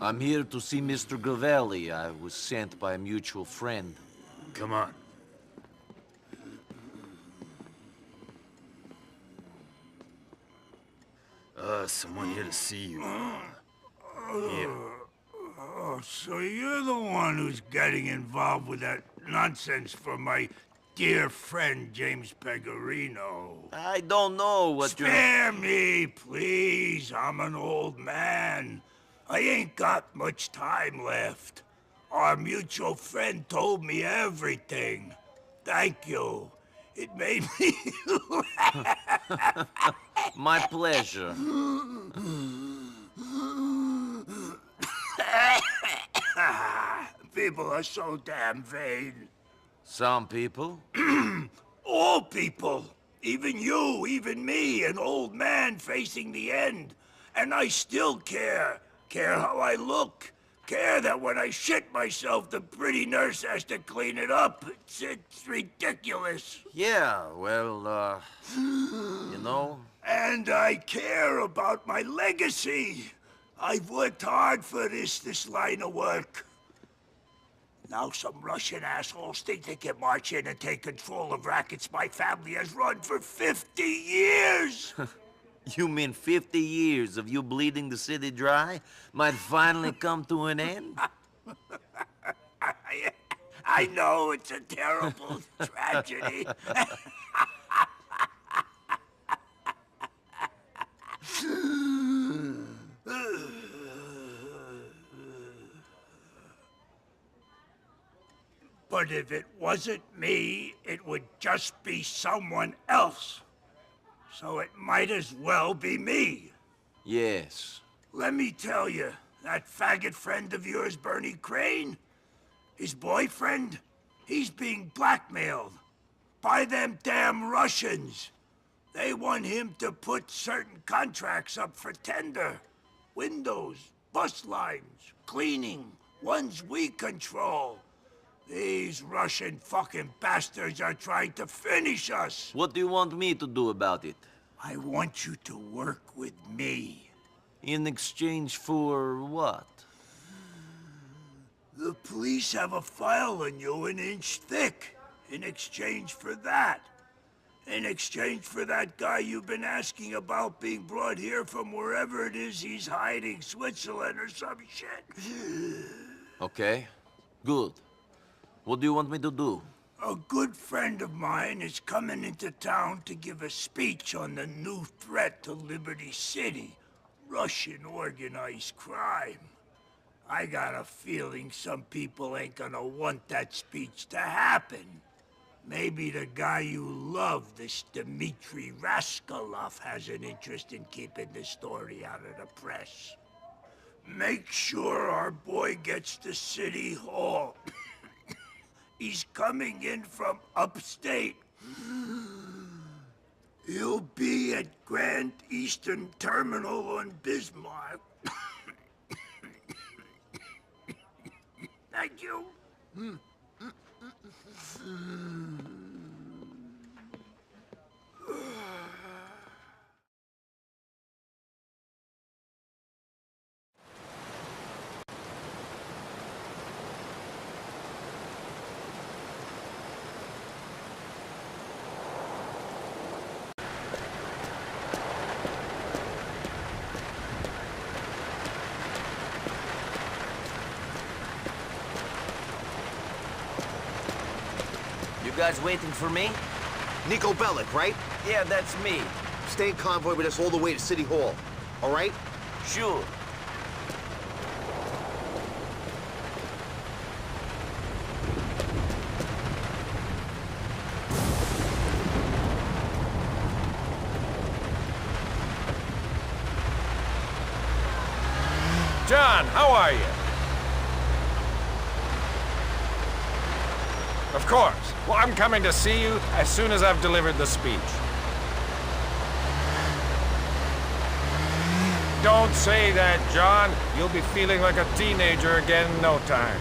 I'm here to see Mr. Gavelli. I was sent by a mutual friend. Come on. Someone here to see you. Here. Oh, so you're the one who's getting involved with that nonsense for my dear friend James Pegorino. I don't know what you're... Spare me, please. I'm an old man. I ain't got much time left. Our mutual friend told me everything. Thank you. It made me My pleasure. People are so damn vain. Some people. All people. Even you, even me, an old man facing the end. And I still care. Care how I look. Care that when I shit myself, the pretty nurse has to clean it up. It's ridiculous. Yeah, well, you know... And I care about my legacy. I've worked hard for this line of work. Now some Russian assholes think they can march in and take control of rackets my family has run for 50 years! You mean 50 years of you bleeding the city dry might finally come to an end? I know it's a terrible tragedy. But if it wasn't me, it would just be someone else. So it might as well be me. Yes. Let me tell you, that faggot friend of yours, Bernie Crane, his boyfriend, he's being blackmailed by them damn Russians. They want him to put certain contracts up for tender. Windows, bus lines, cleaning, ones we control. These Russian fucking bastards are trying to finish us. What do you want me to do about it? I want you to work with me. In exchange for what? The police have a file on you an inch thick. In exchange for that. In exchange for that guy you've been asking about being brought here from wherever it is he's hiding, Switzerland or some shit. Okay, good. What do you want me to do? A good friend of mine is coming into town to give a speech on the new threat to Liberty City. Russian organized crime. I got a feeling some people ain't gonna want that speech to happen. Maybe the guy you love, this Dmitri Raskolov, has an interest in keeping the story out of the press. Make sure our boy gets to City Hall. He's coming in from upstate. He'll be at Grand Eastern Terminal on Bismarck. Thank you. You guys waiting for me? Nico Bellic, right? Yeah, that's me. Stay in convoy with us all the way to City Hall. All right? Sure. John, how are you? Of course. Well, I'm coming to see you as soon as I've delivered the speech. Don't say that, John. You'll be feeling like a teenager again in no time.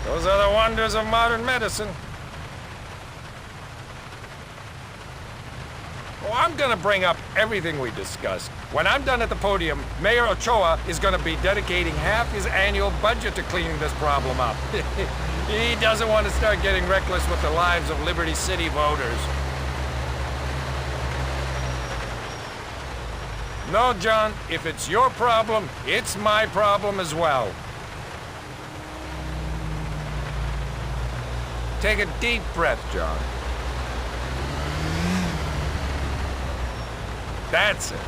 Those are the wonders of modern medicine. Oh, I'm gonna bring up everything we discussed. When I'm done at the podium, Mayor Ochoa is gonna be dedicating half his annual budget to cleaning this problem up. He doesn't want to start getting reckless with the lives of Liberty City voters. No, John, if it's your problem, it's my problem as well. Take a deep breath, John. That's it.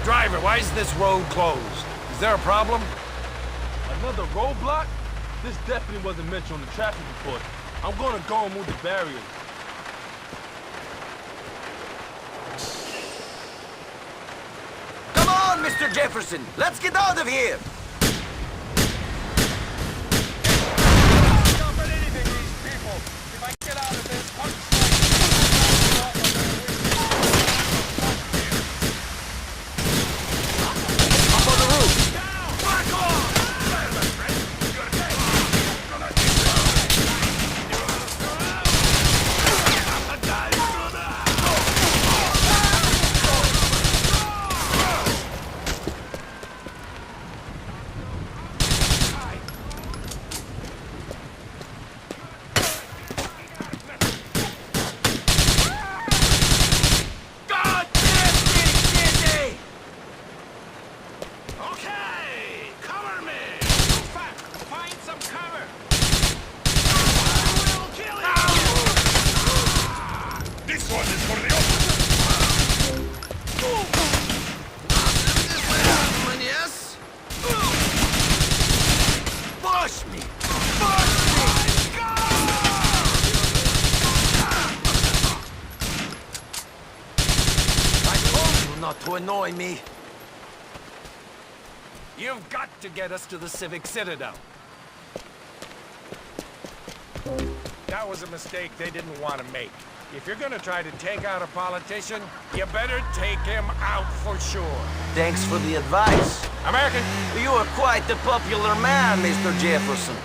Driver, why is this road closed? Is there a problem? Another roadblock? This definitely wasn't mentioned on the traffic report. I'm gonna go and move the barriers. Come on, Mr. Jefferson! Let's get out of here! Not to annoy me. You've got to get us to the Civic Citadel. That was a mistake they didn't want to make. If you're gonna try to take out a politician, you better take him out for sure. Thanks for the advice. American! You are quite the popular man, Mr. Jefferson.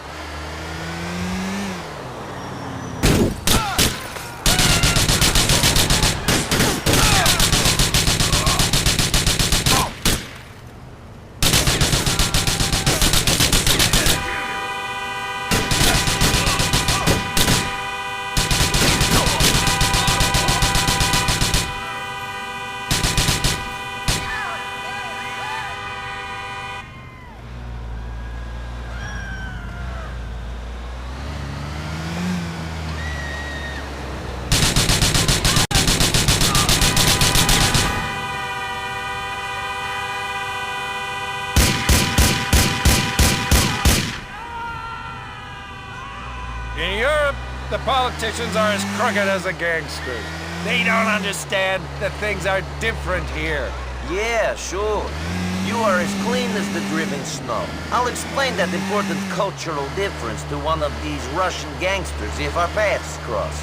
In Europe, the politicians are as crooked as the gangsters. They don't understand that things are different here. Yeah, sure. You are as clean as the driven snow. I'll explain that important cultural difference to one of these Russian gangsters if our paths cross.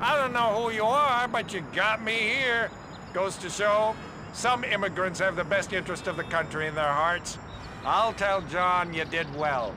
I don't know who you are, but you got me here. Goes to show, some immigrants have the best interest of the country in their hearts. I'll tell John you did well.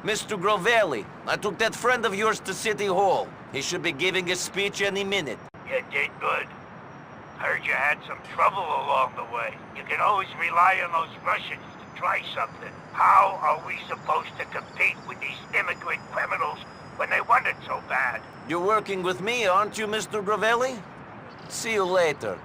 Mr. Grovelli, I took that friend of yours to City Hall. He should be giving a speech any minute. You did good. Heard you had some trouble along the way. You can always rely on those Russians to try something. How are we supposed to compete with these immigrant criminals when they want it so bad? You're working with me, aren't you, Mr. Grovelli? See you later.